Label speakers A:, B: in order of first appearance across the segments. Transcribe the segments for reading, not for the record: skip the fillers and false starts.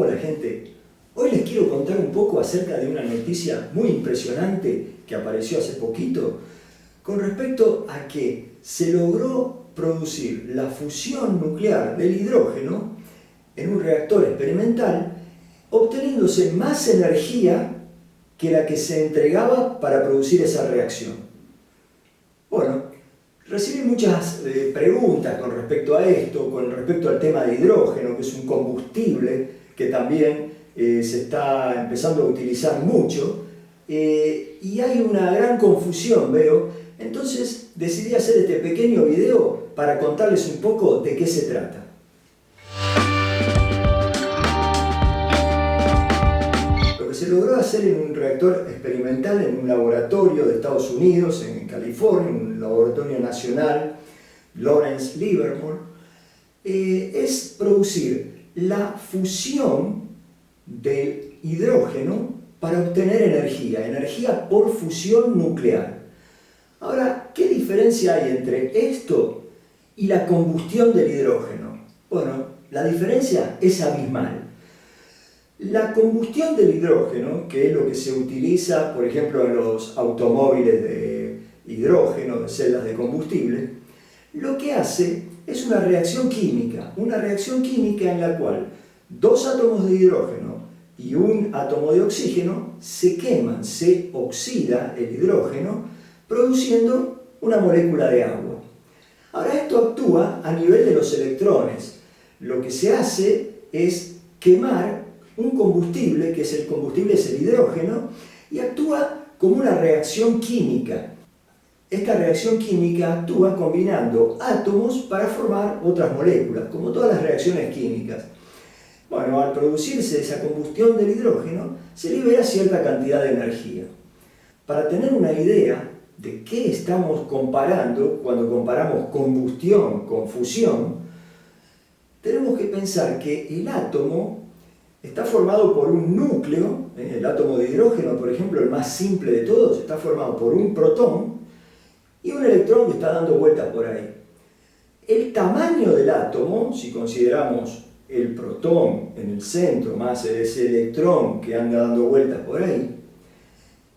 A: Hola gente, hoy les quiero contar un poco acerca de una noticia muy impresionante que apareció hace poquito con respecto a que se logró producir la fusión nuclear del hidrógeno en un reactor experimental, obteniéndose más energía que la que se entregaba para producir esa reacción. Bueno, recibí muchas preguntas con respecto a esto, con respecto al tema de hidrógeno, que es un combustible que también se está empezando a utilizar mucho, y hay una gran confusión, veo. Entonces decidí hacer este pequeño video para contarles un poco de qué se trata. Lo que se logró hacer en un reactor experimental en un laboratorio de Estados Unidos, en California, un laboratorio nacional, Lawrence Livermore, es producir la fusión del hidrógeno para obtener energía por fusión nuclear. Ahora, ¿qué diferencia hay entre esto y la combustión del hidrógeno? Bueno, la diferencia es abismal. La combustión del hidrógeno, que es lo que se utiliza, por ejemplo, en los automóviles de hidrógeno, de celdas de combustible, lo que hace es una reacción química en la cual dos átomos de hidrógeno y un átomo de oxígeno se queman, se oxida el hidrógeno, produciendo una molécula de agua. Ahora esto actúa a nivel de los electrones. Lo que se hace es quemar un combustible, que es el combustible es el hidrógeno, y actúa como una reacción química. Esta reacción química actúa combinando átomos para formar otras moléculas, como todas las reacciones químicas. Bueno, al producirse esa combustión del hidrógeno, se libera cierta cantidad de energía. Para tener una idea de qué estamos comparando cuando comparamos combustión con fusión, tenemos que pensar que el átomo está formado por un núcleo. El átomo de hidrógeno, por ejemplo, el más simple de todos, está formado por un protón y un electrón que está dando vueltas por ahí. El tamaño del átomo, si consideramos el protón en el centro más ese electrón que anda dando vueltas por ahí,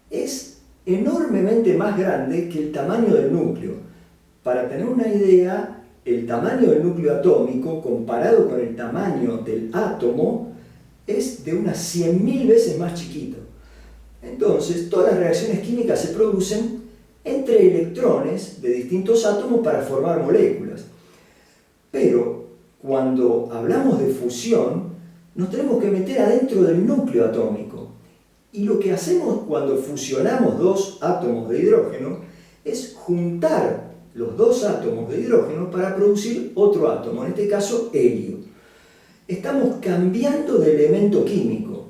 A: es enormemente más grande que el tamaño del núcleo. Para tener una idea, el tamaño del núcleo atómico comparado con el tamaño del átomo es de unas 100.000 veces más chiquito. Entonces, todas las reacciones químicas se producen entre electrones de distintos átomos para formar moléculas. Pero cuando hablamos de fusión, nos tenemos que meter adentro del núcleo atómico. Y lo que hacemos cuando fusionamos dos átomos de hidrógeno es juntar los dos átomos de hidrógeno para producir otro átomo, en este caso helio. Estamos cambiando de elemento químico.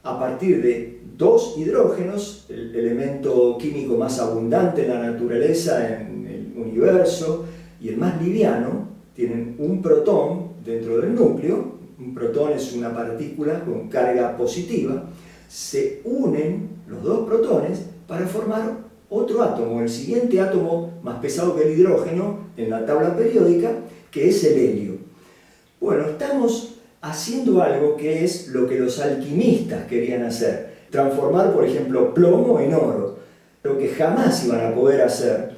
A: A partir de dos hidrógenos, el elemento químico más abundante en la naturaleza, en el universo, y el más liviano, tienen un protón dentro del núcleo. Un protón es una partícula con carga positiva. Se unen los dos protones para formar otro átomo, el siguiente átomo más pesado que el hidrógeno en la tabla periódica, que es el helio. Bueno, estamos haciendo algo que es lo que los alquimistas querían hacer: transformar, por ejemplo, plomo en oro, lo que jamás iban a poder hacer,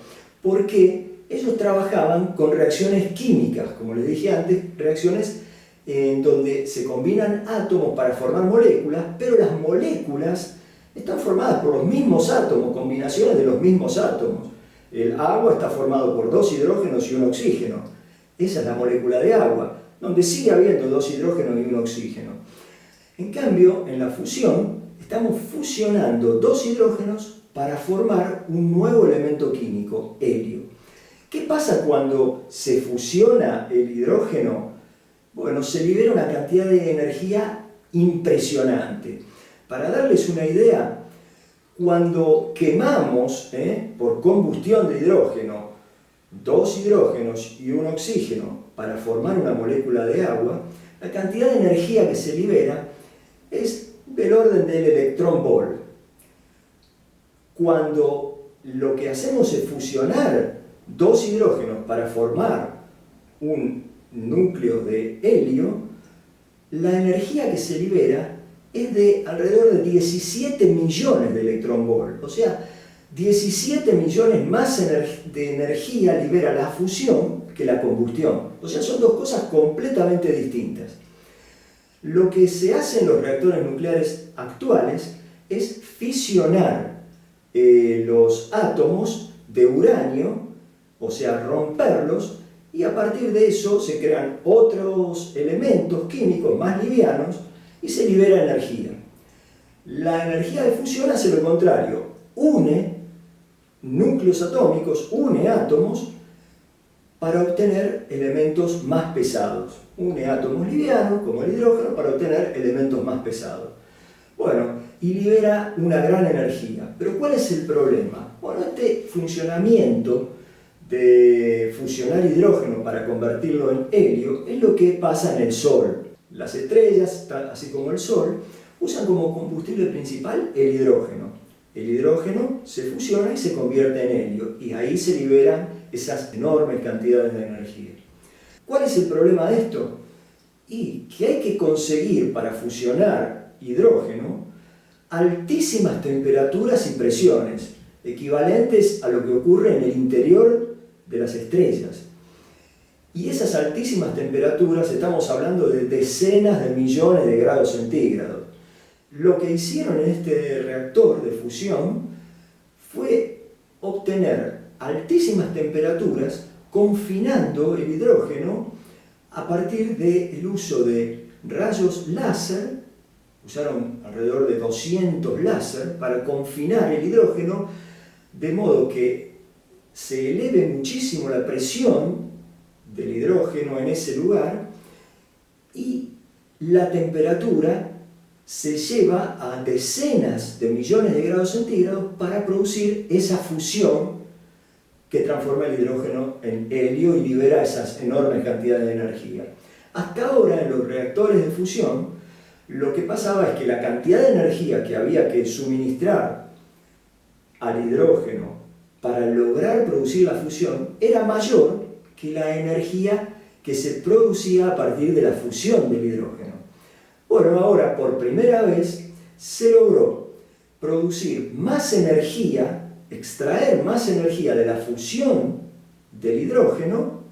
A: porque ellos trabajaban con reacciones químicas, como les dije antes, reacciones en donde se combinan átomos para formar moléculas, pero las moléculas están formadas por los mismos átomos, combinaciones de los mismos átomos. El agua está formado por dos hidrógenos y un oxígeno. Esa es la molécula de agua, donde sigue habiendo dos hidrógenos y un oxígeno. En cambio, en la fusión, estamos fusionando dos hidrógenos para formar un nuevo elemento químico, helio. ¿Qué pasa cuando se fusiona el hidrógeno? Bueno, se libera una cantidad de energía impresionante. Para darles una idea, cuando quemamos por combustión de hidrógeno dos hidrógenos y un oxígeno para formar una molécula de agua, la cantidad de energía que se libera es del orden del electrón-volt. Cuando lo que hacemos es fusionar dos hidrógenos para formar un núcleo de helio, la energía que se libera es de alrededor de 17 millones de electronvolt. O sea, 17 millones más de energía libera la fusión que la combustión. O sea, son dos cosas completamente distintas. Lo que se hace en los reactores nucleares actuales es fisionar los átomos de uranio, o sea, romperlos, y a partir de eso se crean otros elementos químicos más livianos y se libera energía. La energía de fusión hace lo contrario, une núcleos atómicos, une átomos para obtener elementos más pesados. Une átomos livianos, como el hidrógeno, para obtener elementos más pesados. Bueno, y libera una gran energía. Pero ¿cuál es el problema? Bueno, este funcionamiento de fusionar hidrógeno para convertirlo en helio es lo que pasa en el Sol. Las estrellas, así como el Sol, usan como combustible principal el hidrógeno. El hidrógeno se fusiona y se convierte en helio, y ahí se liberan esas enormes cantidades de energía. ¿Cuál es el problema de esto? Y que hay que conseguir para fusionar hidrógeno altísimas temperaturas y presiones, equivalentes a lo que ocurre en el interior de las estrellas. Y esas altísimas temperaturas, estamos hablando de decenas de millones de grados centígrados. Lo que hicieron en este reactor de fusión fue obtener altísimas temperaturas confinando el hidrógeno a partir del uso de rayos láser. Usaron alrededor de 200 láser para confinar el hidrógeno, de modo que se eleve muchísimo la presión del hidrógeno en ese lugar y la temperatura se lleva a decenas de millones de grados centígrados para producir esa fusión que transforma el hidrógeno en helio y libera esas enormes cantidades de energía. Hasta ahora en los reactores de fusión lo que pasaba es que la cantidad de energía que había que suministrar al hidrógeno para lograr producir la fusión era mayor que la energía que se producía a partir de la fusión del hidrógeno. Bueno, ahora por primera vez se logró producir más energía, extraer más energía de la fusión del hidrógeno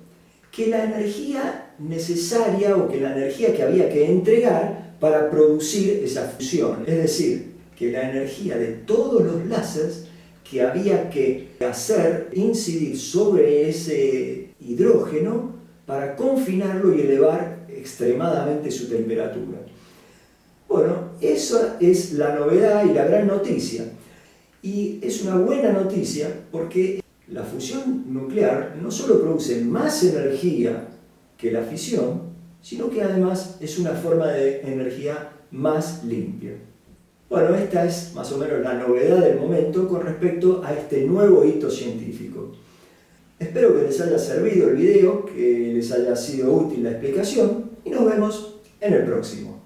A: que la energía necesaria o que la energía que había que entregar para producir esa fusión. Es decir, que la energía de todos los láseres que había que hacer incidir sobre ese hidrógeno para confinarlo y elevar extremadamente su temperatura. Bueno, esa es la novedad y la gran noticia. Y es una buena noticia porque la fusión nuclear no solo produce más energía que la fisión, sino que además es una forma de energía más limpia. Bueno, esta es más o menos la novedad del momento con respecto a este nuevo hito científico. Espero que les haya servido el video, que les haya sido útil la explicación y nos vemos en el próximo.